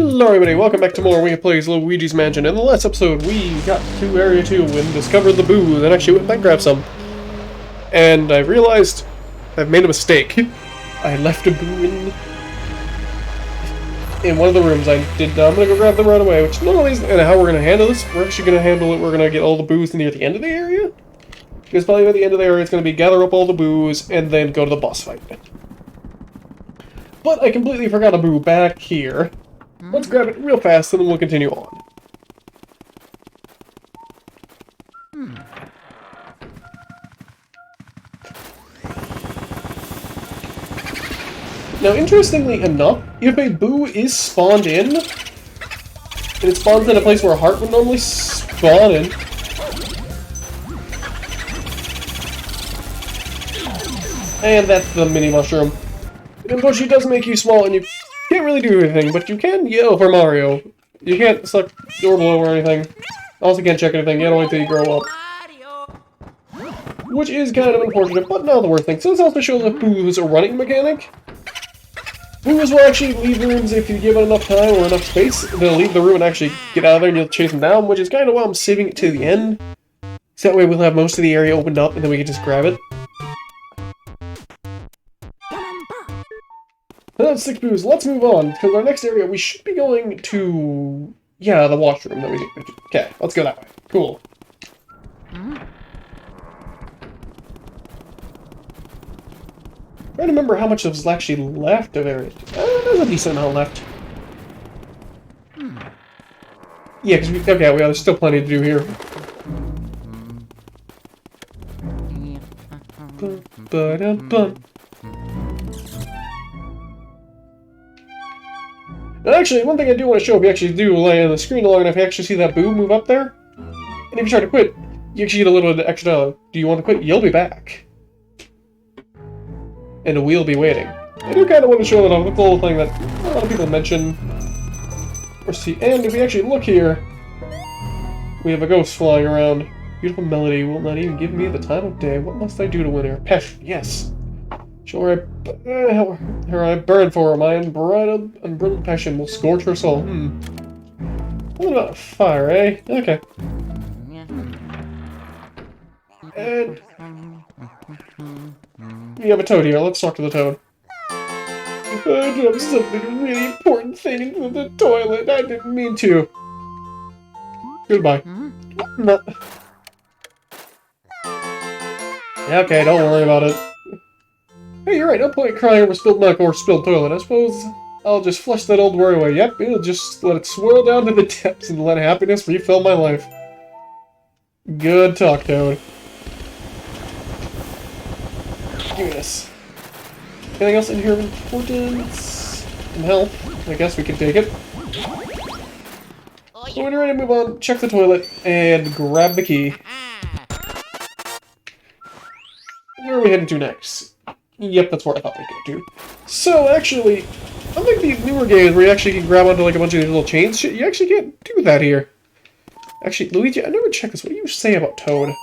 Hello everybody, welcome back to more Wingit Plays Luigi's Mansion. In the last episode, we got to Area 2 and discovered the booze, and actually went back and grabbed some. And I realized I've made a mistake. I left a boo in one of the rooms. I'm gonna go grab them right away, which not only is how we're gonna handle this, we're actually gonna handle it, we're gonna get all the booze near the end of the area. Because probably by the end of the area, it's gonna be gather up all the booze, and then go to the boss fight. But I completely forgot a boo back here. Let's grab it real fast, and then we'll continue on. Now, interestingly enough, if a boo is spawned in, and it spawns in a place where a heart would normally spawn in, and that's the mini mushroom. It unfortunately does make you small, and you can't really do anything, but you can yell for Mario. You can't suck door below or anything. Also can't check anything yet, only until you grow up. Which is kind of unfortunate, but not the worst thing. So this also shows that Boo's a running mechanic. Boos will actually leave rooms if you give it enough time or enough space. They'll leave the room and actually get out of there and you'll chase them down, which is kind of why I'm saving it to the end. So that way we'll have most of the area opened up and then we can just grab it. So that's 6 Boos. Let's move on, because our next area we should be going to... yeah, the washroom that we did. Okay, let's go that way. Cool. Trying to remember how much was actually left of area. There's a decent amount left. Yeah, because there's still plenty to do here. And actually, one thing I do want to show, if you actually do lay on the screen long enough, you actually see that boo move up there. And if you try to quit, you actually get a little bit of extra. Do you want to quit? You'll be back. And we'll be waiting. I do kind of want to show that a little thing that a lot of people mention or see. And if we actually look here, we have a ghost flying around. Beautiful melody will not even give me the time of day. What must I do to win her? Passion, yes. Sure, her I burn for her. My unbridled passion will scorch her soul. What about fire, eh? Okay. And we have a toad here. Let's talk to the toad. I dropped something really important thing into the toilet. I didn't mean to. Goodbye. No. Okay, don't worry about it. Hey, you're right. No point crying over spilled milk or spilled toilet. I suppose I'll just flush that old worry away. Yep, it'll just let it swirl down to the depths and let happiness refill my life. Good talk, Toad. Give me this. Anything else in here of importance? And health. I guess we can take it. So when you're ready to move on, check the toilet and grab the key. Where are we heading to next? Yep, that's where I thought we'd go to. So, actually, unlike these newer games where you actually can grab onto like a bunch of these little chains, you actually can't do that here. Actually, Luigi, I never checked this. What do you say about Toad?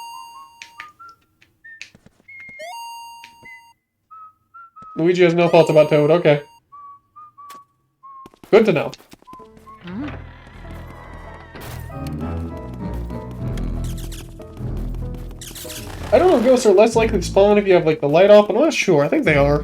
Luigi has no thoughts about Toad. Okay. Good to know. I don't know if ghosts are less likely to spawn if you have, like, the light off. I'm not sure. I think they are.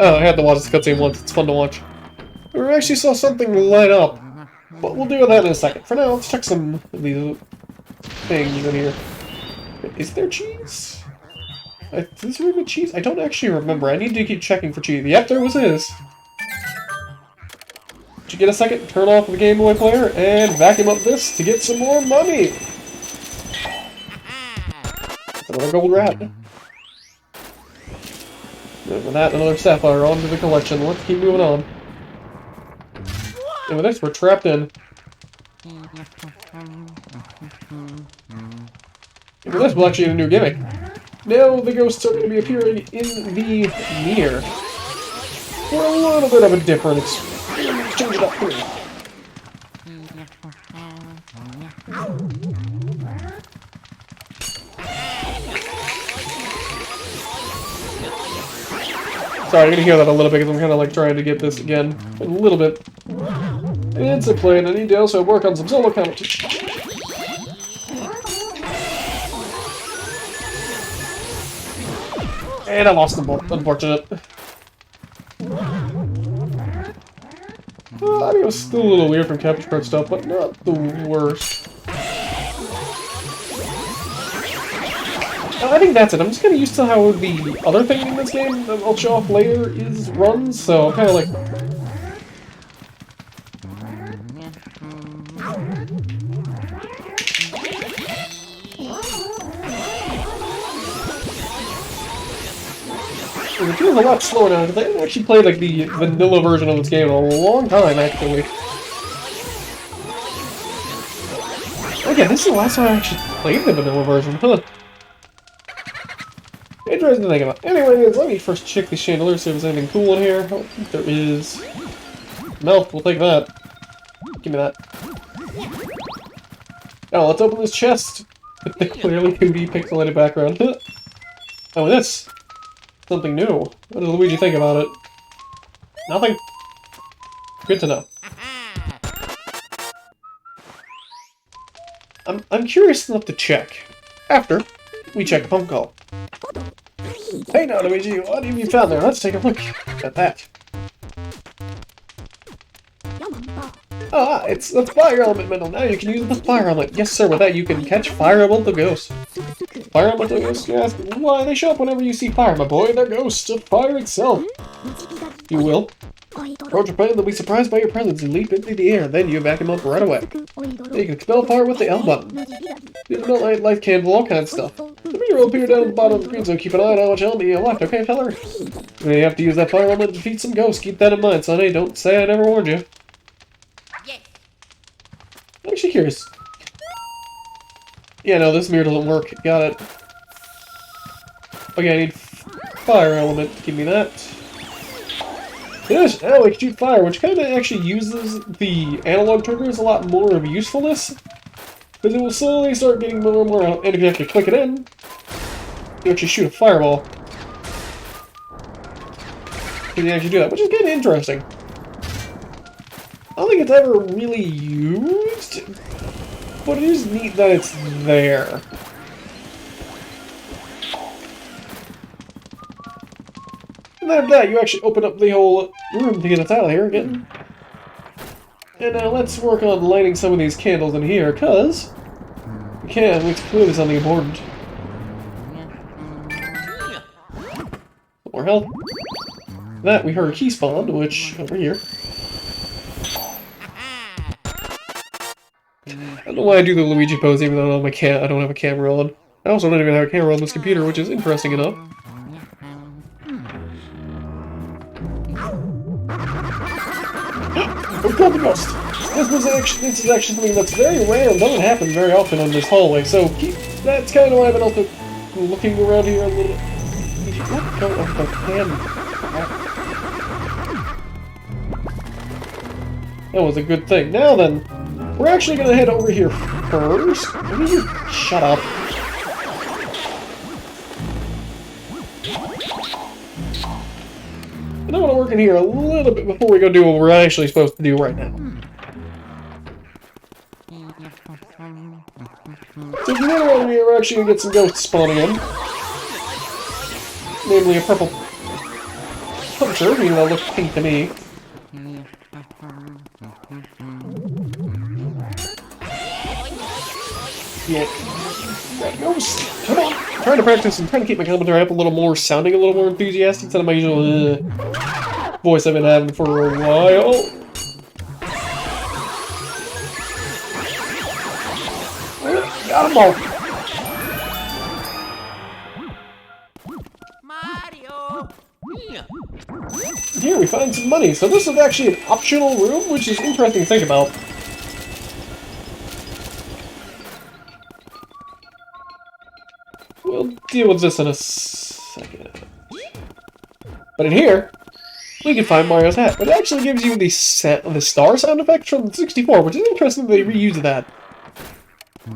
Oh, I had to watch this cutscene once. It's fun to watch. We actually saw something light up. But we'll deal with that in a second. For now, let's check some of these things in here. Is there cheese? Is this really cheese? I don't actually remember. I need to keep checking for cheese. Yep, there was his. Did you get a second? Turn off the Game Boy player and vacuum up this to get some more money. Another gold rat. And with that, another sapphire onto the collection. Let's keep moving on. And with this, we're trapped in. And with this, we'll actually get a new gimmick. Now the ghosts are going to be appearing in the mirror. for a little bit of a different experience. Change it up here. Sorry, you're gonna hear that a little bit because I'm kind of like trying to get this again a little bit. It's a plan. I need to also work on some solo competition. And I lost the ball. Unfortunate. I mean, it was still a little weird from capture card stuff, but not the worst. I think that's it. I'm just getting used to how the other thing in this game that I'll show off later is runs, so I'm kind of like... It feels a lot slower now, because I haven't actually played like the vanilla version of this game in a long time, actually. Again, this is the last time I actually played the vanilla version, huh? Interesting to think about. Anyways, let me first check the chandelier, see if there's anything cool in here. I don't think there is. Milk, we'll take that. Give me that. Now, let's open this chest. There clearly can be pixelated background. Oh, and this. Something new. What does Luigi think about it? Nothing? Good to know. I'm curious enough to check. After we check phone call. Hey now, Luigi, what have you found there? Let's take a look at that. Ah, that's fire element metal. Now you can use the fire element. Yes, sir. With that, you can catch fire elemental ghosts. Fire elemental ghosts? You ask why they show up whenever you see fire, my boy. They're ghosts of fire itself. You will. Approach a planet, they'll be surprised by your presence and leap into the air. Then you back them up right away. Then you can expel fire with the L button. You can melt light candle, all kinds of stuff. The meter will appear down at the bottom of the screen, so keep an eye on how much element you left, okay, feller? When you have to use that fire element to defeat some ghosts, keep that in mind, son. Hey, don't say I never warned you. I'm actually curious. Yeah, no, this mirror doesn't work. Got it. Okay, I need fire element. Give me that. Yes, now we can shoot fire, which kind of actually uses the analog triggers a lot more of usefulness. Because it will slowly start getting more and more out, and if you actually click it in, you actually shoot a fireball. You can actually do that, which is kind of interesting. I don't think it's ever really used, but it is neat that it's there. And then after that, you actually open up the whole room to get us out of here again. And now let's work on lighting some of these candles in here, because we can. It's clearly something important. More health. That we heard a key spawn, which over here. I don't know why I do the Luigi pose even though I don't have a camera on. I also don't even have a camera on this computer, which is interesting enough. We killed the ghost! This is actually something that's very rare and doesn't happen very often on this hallway, so that's kind of why I've been also looking around here a little bit. Let go of the camera. That was a good thing. Now then, we're actually going to head over here first. Will you shut up? And I want to work in here a little bit before we go do what we're actually supposed to do right now. So from later on, we're actually going to get some ghosts spawning in. Namely a purple puncher, even though it looks pink to me. Yeah. That ghost! Come on! I'm trying to practice and trying to keep my commentary up a little more, sounding a little more enthusiastic instead of my usual voice I've been having for a while. Got them all! Mario! Here we find some money. So this is actually an optional room, which is interesting to think about. We'll deal with this in a second. But in here, we can find Mario's hat. It actually gives you the star sound effect from the 64, which is interesting that they reused that.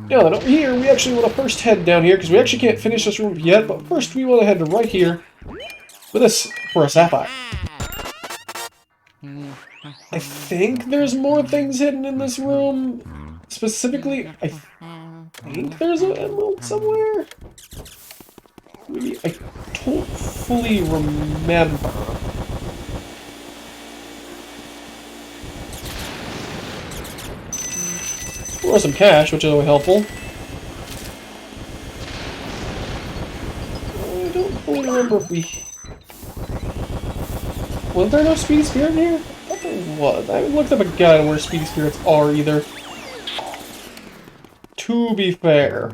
Now then, over here, we actually want to first head down here, because we actually can't finish this room yet, but first we want to head to right here with this for a sapphire. I think there's more things hidden in this room. Specifically, I think there's an emerald somewhere? Maybe I don't fully remember. Or some cash, which is always helpful. I don't fully remember if we... Was there no Speedy Spirit in here? I thought there was. I looked up a guide on where Speedy Spirits are either. To be fair.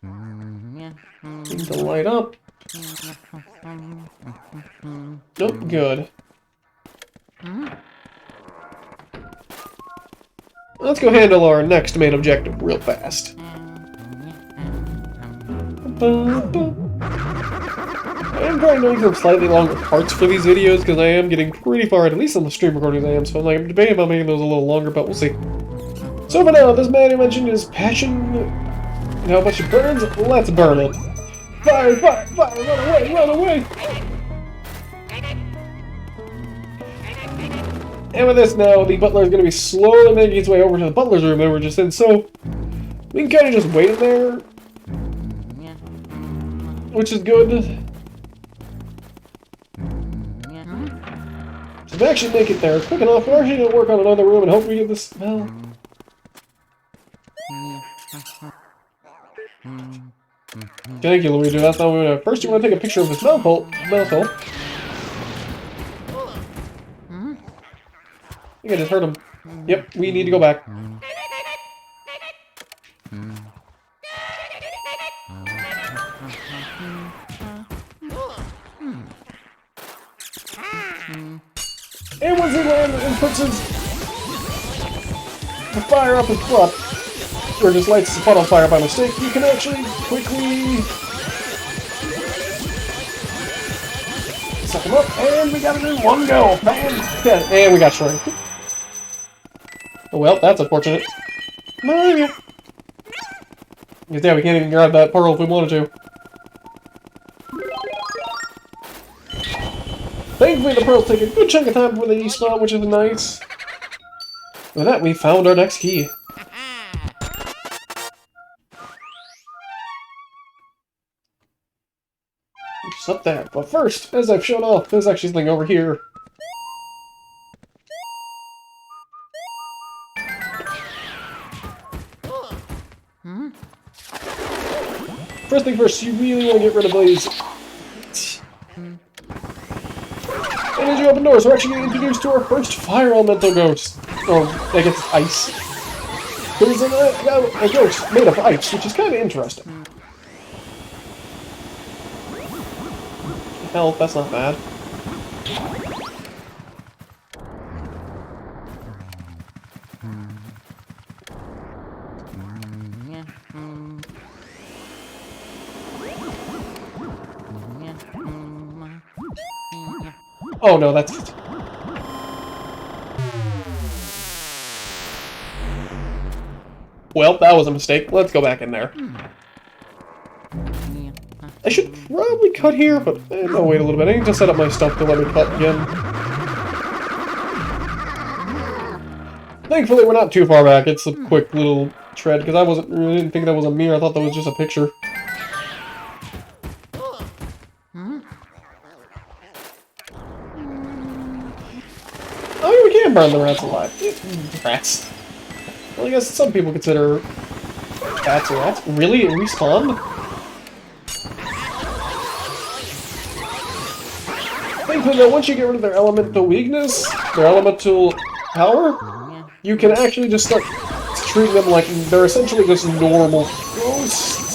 Need to light up. Nope, good. Let's go handle our next main objective real fast. I am trying to make them slightly longer parts for these videos because I am getting pretty far, at least on the stream recordings I am, so I'm debating about making those a little longer, but we'll see. So for now, this man who mentioned his passion and how much it burns, let's burn it. Fire, fire, fire, run away, run away! And with this now, the butler is going to be slowly making his way over to the butler's room that we're just in, so we can kind of just wait in there, which is good. So if we actually make it there quick enough, we're actually going to work on another room and hope we get this smell. Thank you, Luigi. That's not what we want. First, you want to take a picture of this mouthhole. I think I just heard him. Yep, we need to go back. And once he lands and puts the fire up his butt, or just lights the puddle fire by mistake, you can actually quickly suck him up, and we got it in one go. And we got shrunk. Oh well, that's unfortunate. Mario! Because yeah, we can't even grab that pearl if we wanted to. Thankfully, the pearls take a good chunk of time before they despawn, which is nice. With that, we found our next key. It's up there. But first, as I've shown off, there's actually something over here. First thing first, you really want to get rid of these. And as you open doors, we're actually getting introduced to our first fire elemental ghost. Or, I guess it's ice. There's a ghost made of ice, which is kind of interesting. Hell, that's not bad. Oh no, that's... Well, that was a mistake. Let's go back in there. I should probably cut here, but I'll wait a little bit. I need to set up my stuff to let me cut again. Thankfully, we're not too far back. It's a quick little tread, because I didn't think that was a mirror. I thought that was just a picture. Oh, yeah, we can burn the rats alive. Rats. Well, I guess some people consider bats rats. Really? It respawned? Thankfully, though, once you get rid of their elemental weakness, their elemental power, you can actually just start treating them like they're essentially just normal ghosts.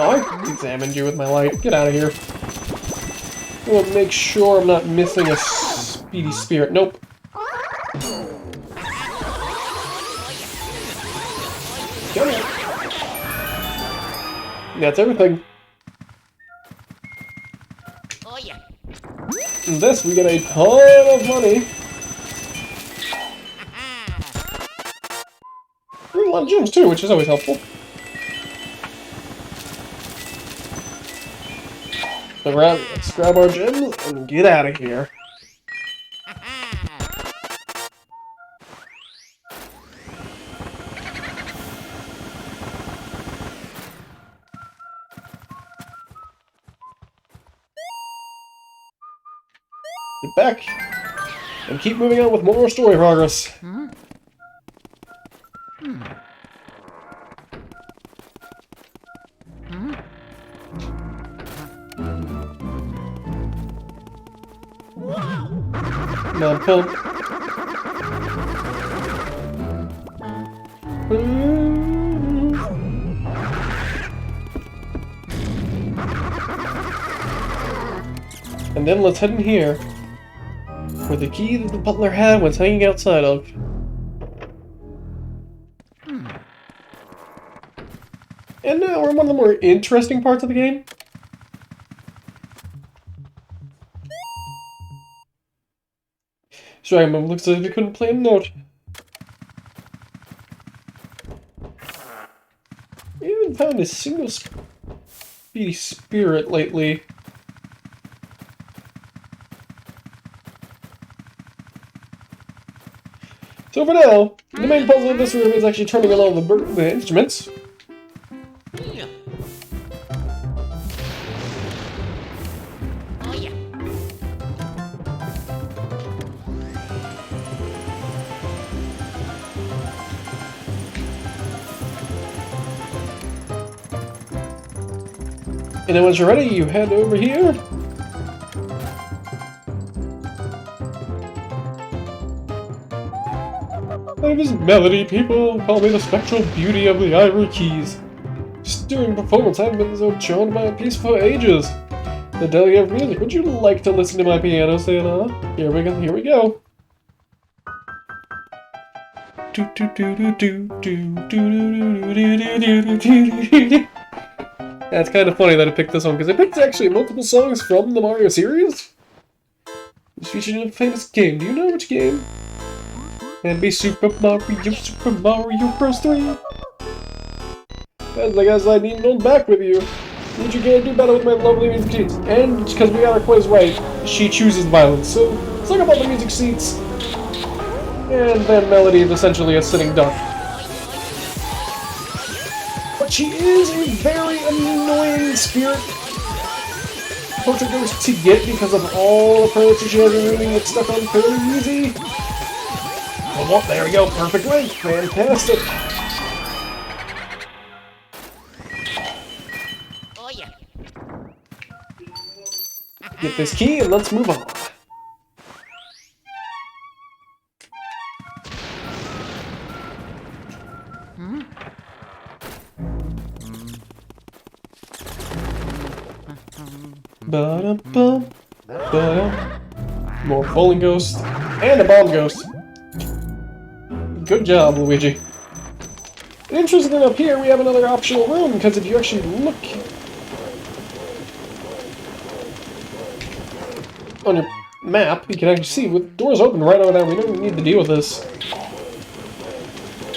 Oh, I examined you with my light. Get out of here. I will make sure I'm not missing a speedy spirit. Nope. Come here. That's everything. And this, we get a ton of money. A lot of gems too, which is always helpful. So let's grab our gems and get out of here. Get back and keep moving on with more story progress. Now pump. And then let's head in here, where the key that the butler had was hanging outside of. And now we're in one of the more interesting parts of the game. Dragon looks like we couldn't play a note. We haven't found a single speedy spirit lately. So for now, the main puzzle of this room is actually turning on all the instruments. And then once you're ready, you head over here. That is melody, people call me the spectral beauty of the ivory keys. Stirring performance, I've been so charmed by peaceful ages. The deli of music, would you like to listen to my piano, Sayana? Here we go, here we go. Yeah, it's kind of funny that I picked this one, because I picked actually multiple songs from the Mario series. It's featured in a famous game. Do you know which game? And be Super Mario Bros. 3. As I guess I need no back with you. Luigi can't do better with my lovely music sheets. And because we got our quiz right, she chooses violence. So let's look up all the music sheets. And then Melody is essentially a sitting duck. But she is a very annoying spirit portrait ghost to get because of all the furniture she has and really get stuck on fairly easy. Oh, there we go, perfect length, fantastic. Oh yeah. Get this key and let's move on. Ba-dum-bum, ba-dum. More falling ghost and a bomb ghost. Good job, Luigi. And interestingly, up here we have another optional room, because if you actually look on your map, you can actually see with doors open right over there. We don't need to deal with this.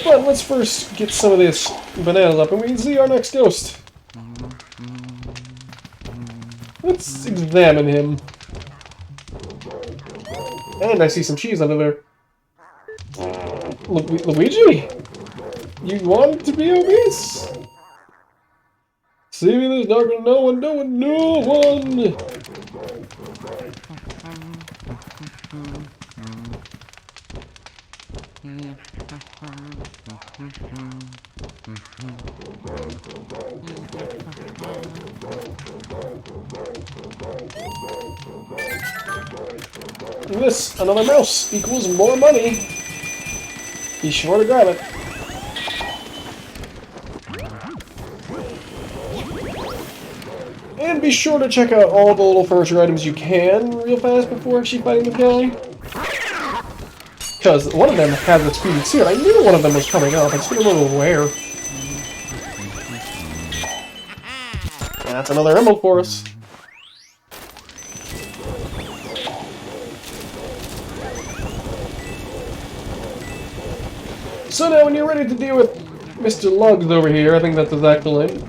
But let's first get some of this bananas up, and we can see our next ghost. Let's examine him. And I see some cheese under there. Luigi? You want to be obese? See me in this dark and no one. This, another mouse, equals more money. Be sure to grab it. And be sure to check out all the little furniture items you can real fast before actually fighting the guy. Because one of them has its speed suit. I knew one of them was coming up. I just didn't remember where. And that's another emerald for us. So now when you're ready to deal with Mr. Lugs over here, I think that's his actual name,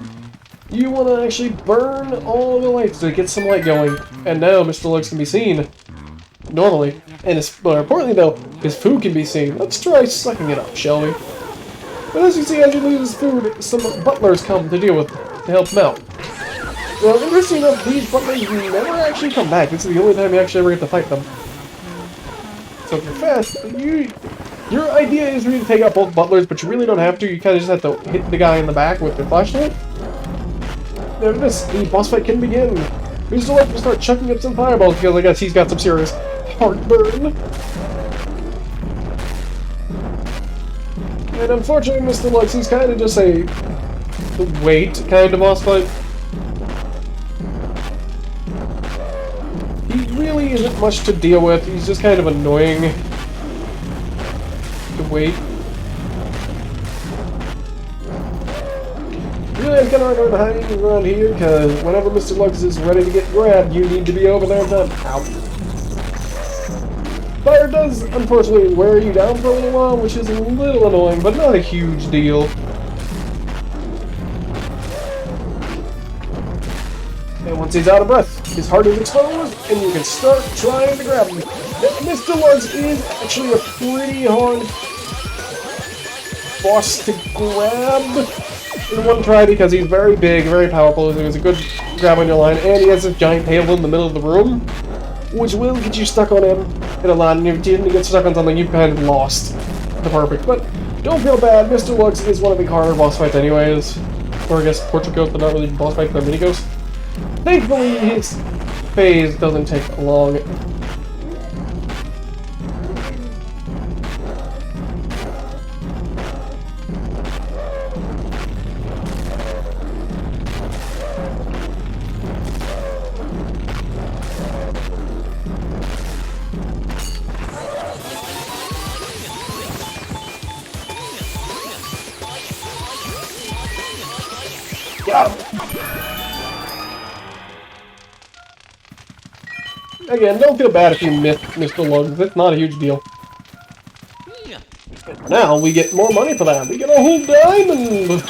you want to actually burn all the lights to get some light going. And now Mr. Lugs can be seen. Normally. And more importantly though, his food can be seen. Let's try sucking it up, shall we? But as you see, as you lose his food, some butlers come to deal with, to help him out. Well, interesting enough, these butlers never actually come back. This is the only time you actually ever get to fight them. So if you're fast, your idea is really to take out both butlers, but you really don't have to. You kind of just have to hit the guy in the back with your flashlight. After this, the boss fight can begin. Mr. Lugs will start chucking up some fireballs because I guess he's got some serious heartburn. And unfortunately, Mr. Lugs, he's kind of just a wait kind of boss fight. He really isn't much to deal with. He's just kind of annoying to wait. Really, I'm kind of going to hide around here because whenever Mr. Lugs is ready to get grabbed, you need to be over there and done. Ow. Fire does, unfortunately, wear you down for a little while, which is a little annoying, but not a huge deal. And once he's out of breath, his heart is exposed, and you can start trying to grab him. Mr. Lugs is actually a pretty hard boss to grab in one try because he's very big, very powerful, he has a good grab on your line, and he has this giant table in the middle of the room, which will get you stuck on him in a line, and if you didn't get stuck on something, you've kind of lost the perfect. But don't feel bad, Mr. Lugs is one of the harder boss fights anyways. Or I guess Portrait Ghost, but not really boss fights, they're mini ghosts. Thankfully, his phase doesn't take long. Got him! Again, don't feel bad if you miss Mr. Lugs. It's not a huge deal. And now we get more money for that. We get a whole diamond!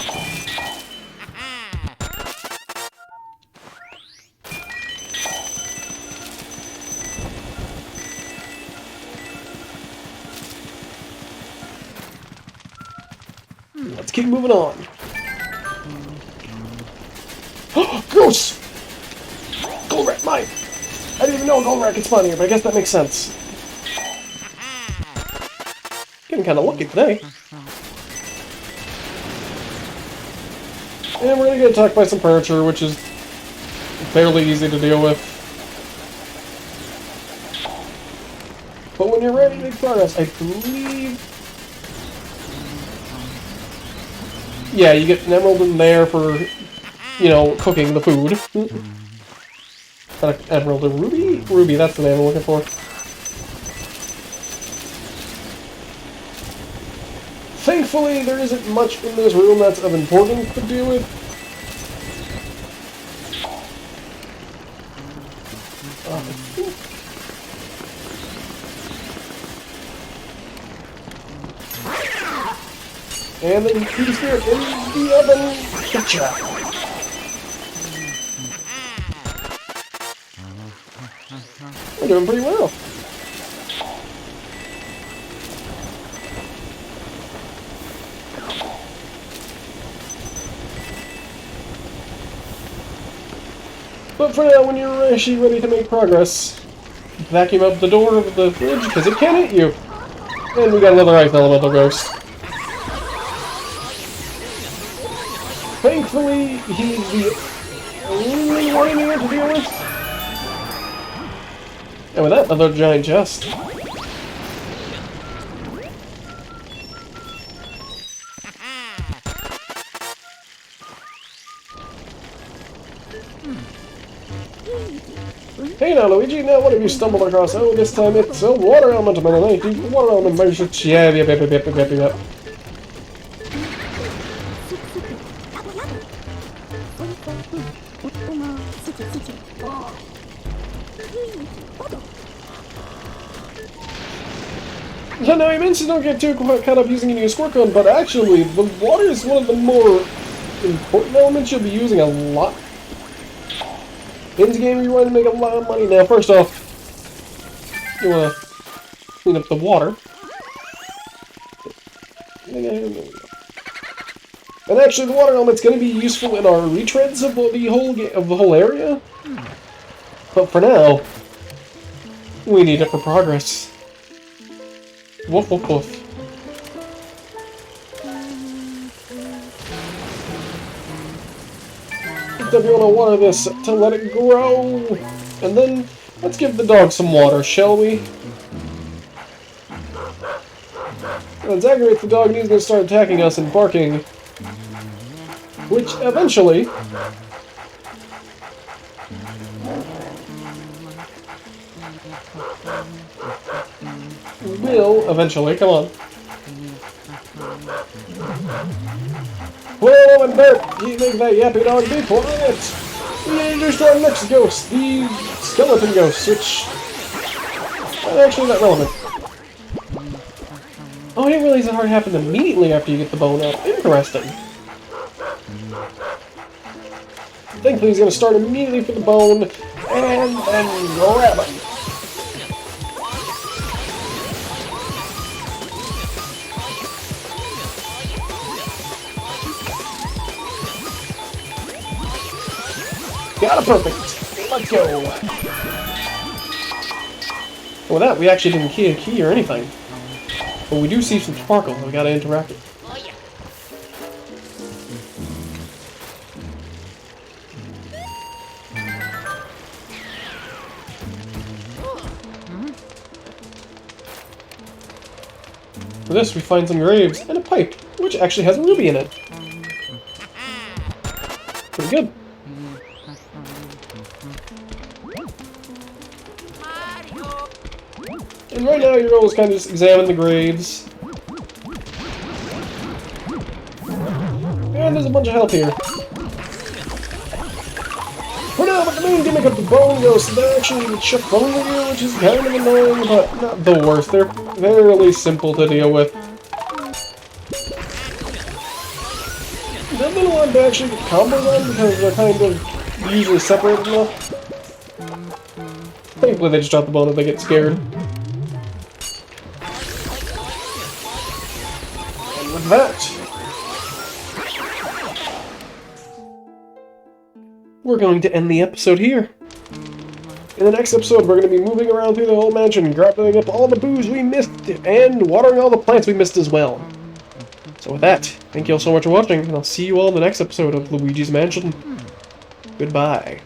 Let's keep moving on. Goose! Goldrack, mine! I didn't even know Goldrack gets funnier, but I guess that makes sense. Getting kind of lucky today. And we're gonna get attacked by some furniture, which is fairly easy to deal with. But when you're ready to make progress, I believe... Yeah, you get an emerald in there for, you know, cooking the food. Not an emerald, a ruby? Ruby, that's the name I'm looking for. Thankfully, there isn't much in this room that's of importance to deal with. And then Tree Spirit in the oven. Gotcha! We're doing pretty well. But for now, when you're actually ready to make progress, vacuum up the door of the fridge, because it can hit you. And we got another ice elemental ghost. Thankfully, he's the only one in here to deal with. And with that, another giant chest. Hey now, Luigi, now what have you stumbled across? Oh, this time it's a water element, am I right? Water element versus... Yep. So now, you mentioned don't get too caught up using any squirt gun, but actually, the water is one of the more important elements you'll be using a lot. In this game, you want to make a lot of money. Now, first off, you want to clean up the water. And actually, the water element's going to be useful in our retreads of the whole area. But for now, we need it for progress. Woof woof woof. If you want to water this to let it grow. And then, let's give the dog some water, shall we? And Zachary, the dog, he's going to start attacking us and barking. Which, eventually... come on. Whoa, and Bert, you make that yappy dog be quiet! We introduced our next ghost, the skeleton ghost, which... actually not relevant. Oh, I didn't realize that hard happened immediately after you get the bone out. Interesting. Thankfully, he's going to start immediately for the bone, and then grab him. Got it perfect. Let's go. With that, we actually didn't key a key or anything. But we do see some sparkle, and we gotta interact it. For this, we find some graves and a pipe, which actually has a ruby in it. Pretty good. And right now, your goal is kind of just examine the graves. And there's a bunch of health here. For now, but the main gimmick of the bone ghost, they actually chip bone you, which is kind of annoying, but not the worst. They're fairly simple to deal with. They've been allowed to actually get combos on because they're kind of usually separated enough. Thankfully, they just drop the bone if they get scared. And with that, we're going to end the episode here. In the next episode, we're going to be moving around through the whole mansion, grabbing up all the booze we missed, and watering all the plants we missed as well. So with that, thank you all so much for watching, and I'll see you all in the next episode of Luigi's Mansion. Goodbye.